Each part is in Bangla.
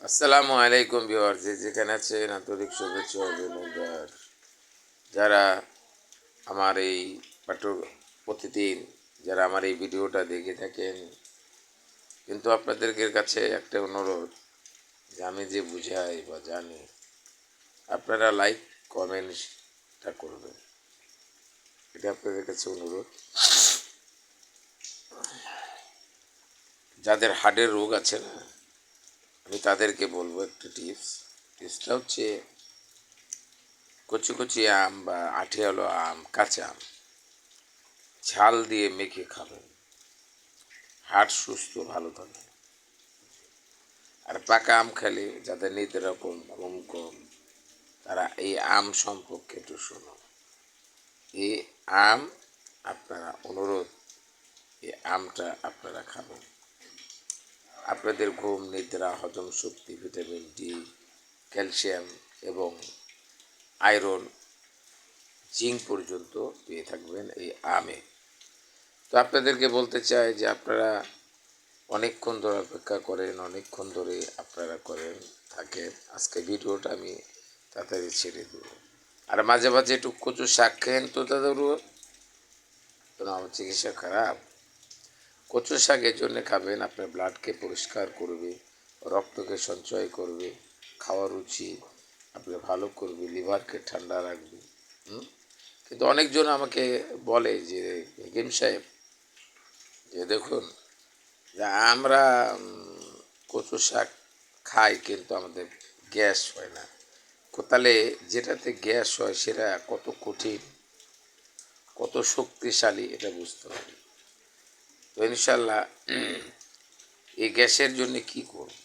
আসসালামু আলাইকুম ভিউয়ার, যে যেখানে আছেন আন্তরিক শুভেচ্ছা ও অভিনন্দন। যারা আমার এই পাঠক প্রতিদিন যারা আমার এই ভিডিওটা দেখে থাকেন, কিন্তু আপনাদেরকে কাছে একটা অনুরোধ যে আমি যে বুঝাই বা জানি আপনারা লাইক কমেন্টটা করবেন, এটা আপনাদের কাছে অনুরোধ। যাদের হার্টের রোগ আছে না, আমি তাদেরকে বলবো একটা টিপসটা হচ্ছে কচি কচি আম বা আঠিয়ালো আম, কাঁচা আম ঝাল দিয়ে মেখে খাবেন, হার্ট সুস্থ ভালো থাকে। আর পাকা আম খেলে যাদের নিদ্রা কম তারা এই আম সম্পর্কে একটু শোনো। এই আম আপনারা অনুরোধ, এই আমটা আপনারা খাবেন। আপনাদের ঘুম, নিদ্রা, হজম শক্তি, ভিটামিন ডি, ক্যালসিয়াম এবং আয়রন, জিঙ্ক পর্যন্ত পেয়ে থাকবেন এই আমে। তো আপনাদেরকে বলতে চাই যে আপনারা অনেকক্ষণ ধরে অপেক্ষা করেন, অনেকক্ষণ ধরে আপনারা থাকেন। আজকে ভিডিওটা আমি তাড়াতাড়ি ছেড়ে দেবো। আর মাঝে মাঝে একটু কচু শাক খেয়েন তো তাদেরও, তো আমার চিকিৎসা খারাপ। কচু শাক এর জন্য খাবেন, আপনার ব্লাডকে পরিষ্কার করবে, রক্তকে সঞ্চয় করবে, খাওয়ার রুচি আপনার ভালো করবে, লিভারকে ঠান্ডা রাখবে। কিন্তু অনেকজন আমাকে বলে যে হেকিম সাহেব, যে দেখুন যে আমরা কচু শাক খাই কিন্তু আমাদের গ্যাস হয় না। তাহলে যেটাতে গ্যাস হয় সেটা কত কঠিন, কত শক্তিশালী এটা বুঝতে হবে। তো ইনশাল্লাহ এই গ্যাসের জন্য কি করব,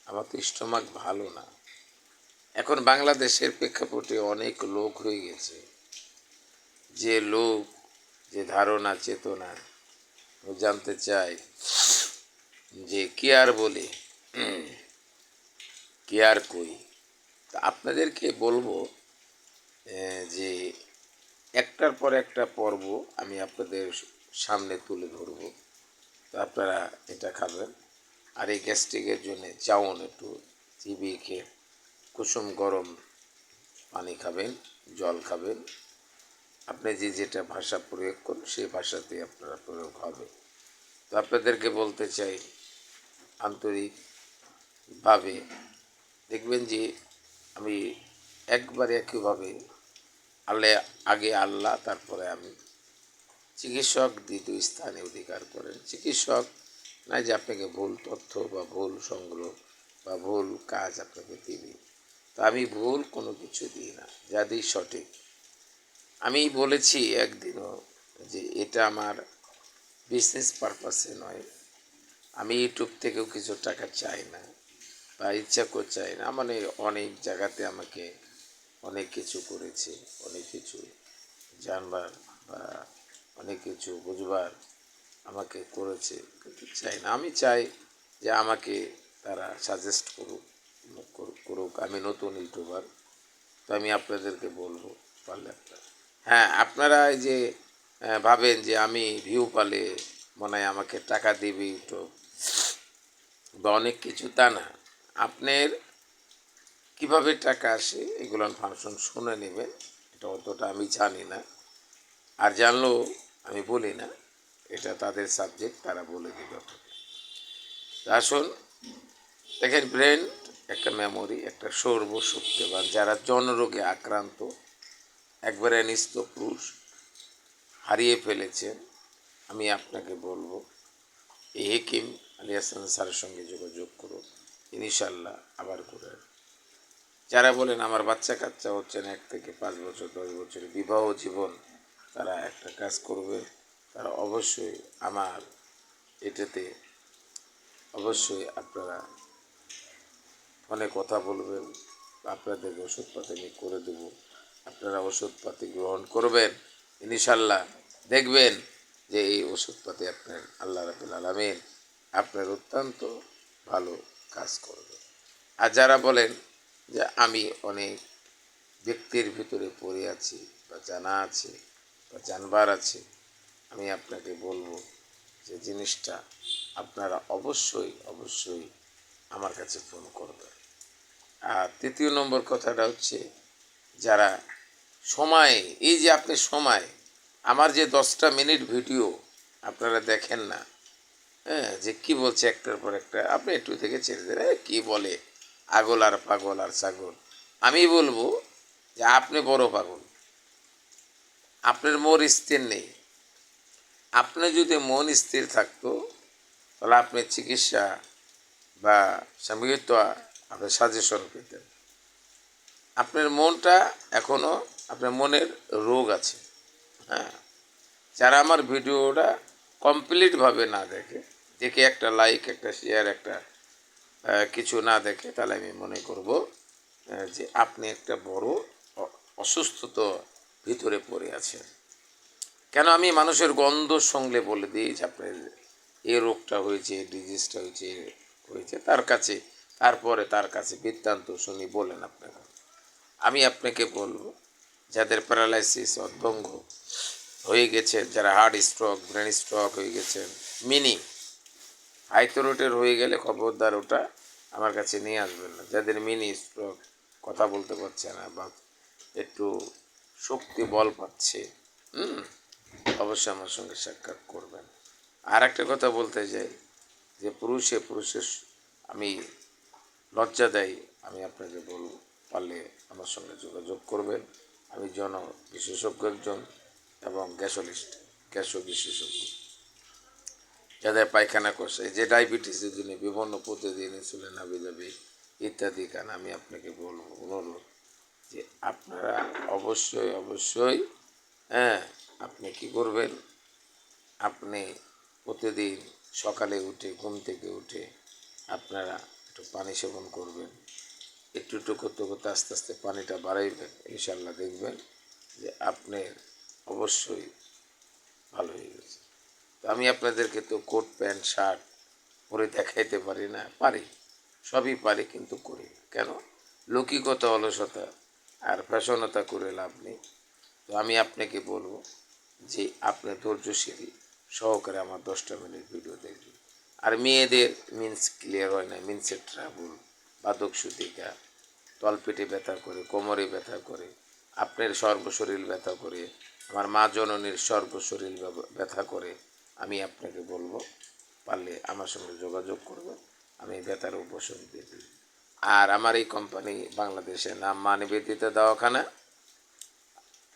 আমার তো স্টোমাক ভালো না। এখন বাংলাদেশের প্রেক্ষাপটে অনেক লোক হয়ে গেছে, যে লোক, যে ধারণা চেতনা, জানতে চাই যে কেয়ার বলে, কেয়ার কই। তা আপনাদেরকে বলবো যে একটার পর একটা পর্ব আমি আপনাদের সামনে তুলে ধরব। তো আপনারা এটা খাবেন। আর এই গ্যাস্ট্রিকের জন্য চাউন একটু চিবিয়ে খেয়ে কুসুম গরম পানি খাবেন, জল খাবেন। আপনি যে যেটা ভাষা প্রয়োগ করুন সেই ভাষাতেই আপনারা প্রয়োগ হবে। তো আপনাদেরকে বলতে চাই আন্তরিকভাবে, দেখবেন যে আমি একবারে একইভাবে আগে আল্লাহ, তারপরে আমি। চিকিৎসক দ্বিতীয় স্থানে অধিকার করেন। চিকিৎসক না যে আপনাকে ভুল তথ্য বা ভুল সংগ্রহ বা ভুল কাজ আপনাকে দিবে, তো আমি ভুল কোনো কিছু দিই না, যা দিই সঠিক। আমি বলেছি একদিনও যে এটা আমার বিজনেস পারপাসে নয়, আমি ইউটিউব থেকেও কিছু টাকা চাই না বা ইচ্ছা করে চাই না। মানে অনেক জায়গাতে আমাকে অনেক কিছু করেছে, অনেক কিছু জানবার বা অনেক কিছু বুঝবার আমাকে করেছে, কিন্তু চাই না। আমি চাই যে আমাকে তারা সাজেস্ট করুক। আমি নতুন ইউটিউবার, তো আমি আপনাদেরকে বলবো পারলে আপনারা, হ্যাঁ আপনারা এই যে ভাবেন যে আমি ভিউ পালে মনে হয় আমাকে টাকা দিবে ইউটিউব বা অনেক কিছু, তা না। আপনার কীভাবে টাকা আসে এগুলো ফাংশন শুনে নেবেন, এটা অতটা আমি জানি না, আর জানলেও আমি বলি না, এটা তাদের সাবজেক্ট, তারা বলে দেবে। আসুন দেখেন, ব্রেন একটা মেমোরি, একটা সর্বশক্তিমান। যারা জনরোগে আক্রান্ত, একবারে নিস্তপুরুষ, হারিয়ে ফেলেছেন, আমি আপনাকে বলবো এই হেকিম আলী হাসান স্যারের সঙ্গে যোগাযোগ করুন, ইনশাল্লাহ আবার করে। যারা বলেন আমার বাচ্চা কাচ্চা হচ্ছে না, 1 থেকে 5 বছর 10 বছরের বিবাহ জীবন, তারা একটা কাজ করবে, তারা অবশ্যই আমার এটাতে অবশ্যই আপনারা ফোনে কথা বলবেন, আপনাদের ওষুধপাতি আমি করে দেব, আপনারা ওষুধপাতি গ্রহণ করবেন। ইনশাল্লাহ দেখবেন যে এই ওষুধপাতি আপনার আল্লাহ রাব্বুল আলামিন আপনার অত্যন্ত ভালো কাজ করবে। আর যারা বলেন যে আমি অনেক ব্যক্তির ভিতরে পড়ে আছি বা জানা আছে বা জানবার আছে, আমি আপনাকে বলবো যে জিনিসটা আপনারা অবশ্যই আমার কাছে ফোন করবেন। আর তৃতীয় নম্বর কথাটা হচ্ছে, যারা সময়, এই যে আপনি সময়, আমার যে 10টা মিনিট ভিডিও আপনারা দেখেন না, হ্যাঁ, যে কি বলছে একটার পর একটা, আপনি একটু থেকে ছেড়ে দেন, কি বলে আগল আর পাগল আর ছাগল। আমি বলবো যে আপনি বড় পাগল, আপনার মন স্থির নেই। আপনি যদি মন স্থির থাকতো, তাহলে আপনি চিকিৎসা বা স্বামীত্ব আপনি সাজেশন পেতেন। আপনার মনটা এখনও, আপনার মনের রোগ আছে। হ্যাঁ, যারা আমার ভিডিওটা কমপ্লিটভাবে না দেখে, দেখে একটা লাইক, একটা শেয়ার, একটা কিছু না দেখে, তাহলে আমি মনে করব যে আপনি একটা বড় অসুস্থতা ভিতরে পড়ে আছেন। কেন আমি মানুষের গন্ধ সঙ্গে বলে দিই যে আপনার এই রোগটা হয়েছে, ডিজিজটা হয়েছে তারপরে তার কাছে বৃত্তান্ত শুনি বলেন আপনাকে। আমি আপনাকে বলবো, যাদের প্যারালাইসিস অর্ধঙ্গ হয়ে গেছে, যারা হার্ট স্ট্রোক, ব্রেন স্ট্রোক হয়ে গেছেন, মিনি হাইথরোটের হয়ে গেলে খবরদার ওটা আমার কাছে নিয়ে আসবেন না। যাদের মিনি স্ট্রোক, কথা বলতে পারছে না বা একটু শক্তি বল পাচ্ছে, অবশ্যই আমার সঙ্গে সাক্ষাৎ করবেন। আর একটা কথা বলতে চাই যে পুরুষের আমি লজ্জা দেয়, আমি আপনাকে বলবো, পারলে আমার সঙ্গে যোগাযোগ করবেন। আমি বিশেষজ্ঞ একজন এবং গ্যাসো বিশেষজ্ঞ। যাদের পায়খানা কষে, যে ডায়াবেটিসের জন্য বিভিন্ন প্রতিদিন ইনসুলিন হাবিজাবি ইত্যাদি খান, আমি আপনাকে বলবো, অনুরোধ যে আপনারা অবশ্যই হ্যাঁ, আপনি কি করবেন, আপনি প্রতিদিন সকালে উঠে, ঘুম থেকে উঠে আপনারা একটু পানি সেবন করবেন। একটু করতে করতে আস্তে আস্তে পানিটা বাড়াইবেন, ইনশাল্লাহ দেখবেন যে আপনার অবশ্যই ভালো হয়ে গেছে। তো আমি আপনাদেরকে তো কোট প্যান্ট শার্ট পরে দেখাইতে পারি না, পারি, সবই পারি, কিন্তু করি না। কেন? লৌকিকত অলসতা আর ফ্যাশনতা করে লাভ নেই। তো আমি আপনাকে বলবো যে আপনি ধৈর্যশীল সহকারে আমার 10টা মিনিট ভিডিও দেখবেন। আর মেয়েদের মিন্স ক্লিয়ার হয় না, মিন্সের ট্রাবল, বাদক সুতিকা, তলপেটে ব্যথা করে, কোমরে ব্যথা করে, আপনার সর্বশরীর ব্যথা করে, আমার মা জননীর সর্বশরীর ব্যথা করে, আমি আপনাকে বলবো পারলে আমার সঙ্গে যোগাযোগ করবেন, আমি ব্যথার উপশম দিয়ে দিই। আর আমার এই কোম্পানি বাংলাদেশের নাম মা নিবেদিতা দওয়াখানা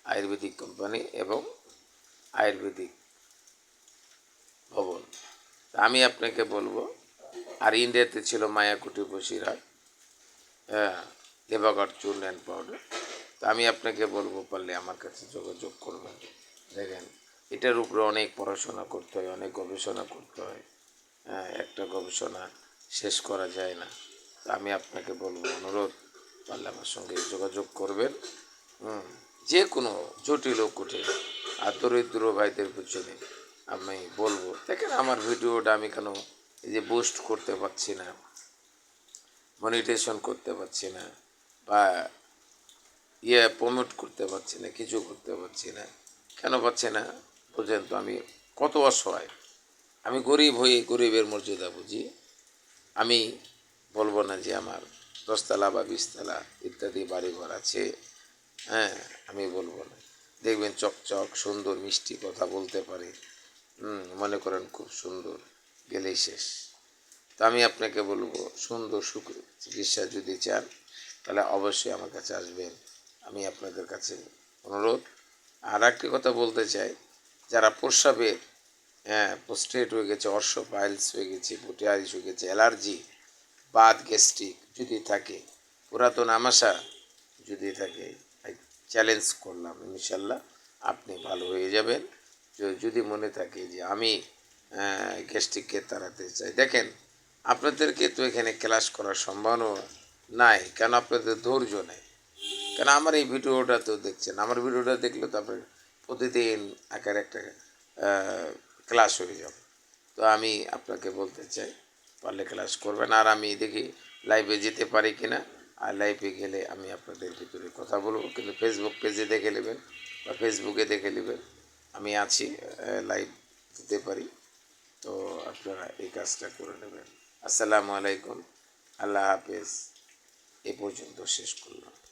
আয়ুর্বেদিক কোম্পানি এবং আয়ুর্বেদিক ভবন। আমি আপনাকে বলবো, আর ইন্ডিয়াতে ছিল মায়াকুটি বসিরহাট, হ্যাঁ, দেবাগড় চূর্ণ অ্যান্ড পাউডার। তো আমি আপনাকে বলবো পারলে আমার কাছে যোগাযোগ করবেন। দেখেন, এটার উপরে অনেক পড়াশোনা করতে হয়, অনেক গবেষণা করতে হয়, হ্যাঁ, একটা গবেষণা শেষ করা যায় না। তো আমি আপনাকে বলবো, অনুরোধ, পারলে আমার সঙ্গে যোগাযোগ করবেন। যে কোনো জটিল ও কঠিন আর দরিদ্র ভাইদের পিছনে আমি বলবো, দেখেন আমার ভিডিওটা আমি কেন এই যে বুস্ট করতে পারছি না, মনিটেশন করতে পারছি না, বা প্রমোট করতে পারছি না, কিছু করতে পারছি না, কেন পারছি না বুঝেন তো? আমি কত অসহায়, আমি গরিব হয়ে গরিবের মর্যাদা বুঝি। আমি বলবো না যে আমার 10তলা বা 20তলা ইত্যাদি বাড়িঘর আছে, হ্যাঁ, আমি বলবো না। দেখবেন চকচক সুন্দর মিষ্টি কথা বলতে পারে, মনে করেন খুব সুন্দর, গেলেই শেষ। তো আমি আপনাকে বলবো, সুন্দর চিকিৎসা যদি চান, তাহলে অবশ্যই আমার কাছে আসবেন, আমি আপনাদের কাছে অনুরোধ। আর একটি কথা বলতে চাই, যারা প্রস্রাবে প্রোস্টেট হয়ে গেছে, অর্শ পাইলস হয়ে গেছে, পুটিয়ারিস হয়ে গেছে, অ্যালার্জি, বাত, গ্যাস্ট্রিক যদি থাকে, পুরাতন আমাশা যদি থাকে, চ্যালেঞ্জ করলাম ইনশাল্লাহ আপনি ভালো হয়ে যাবেন। যদি মনে থাকে যে আমি গ্যাস্ট্রিককে তাড়াতে চাই, দেখেন আপনাদেরকে তো এখানে ক্লাস করার সম্ভাবনা নাই, কেন? আপনাদের ধৈর্য নেই। কেন? আমার এই ভিডিওটা তো দেখছেন, আমার ভিডিওটা দেখলে তো আপনার প্রতিদিন আকার একটা ক্লাস হয়ে যাবে। তো আমি আপনাকে বলতে চাই, পারলে ক্লাস করবেন। আর আমি দেখি লাইভে যেতে পারি কিনা, আর লাইভে গেলে আমি আপনাদের ভিতরে কথা বলবো, কিন্তু ফেসবুক পেজে দেখে নেবেন বা ফেসবুকে দেখে নেবেন, আমি আছি, লাইভ দিতে পারি। তো আপনারা এই কাজটা করে নেবেন। আসসালামু আলাইকুম, আল্লাহ হাফেজ। এ পর্যন্ত শেষ করলাম।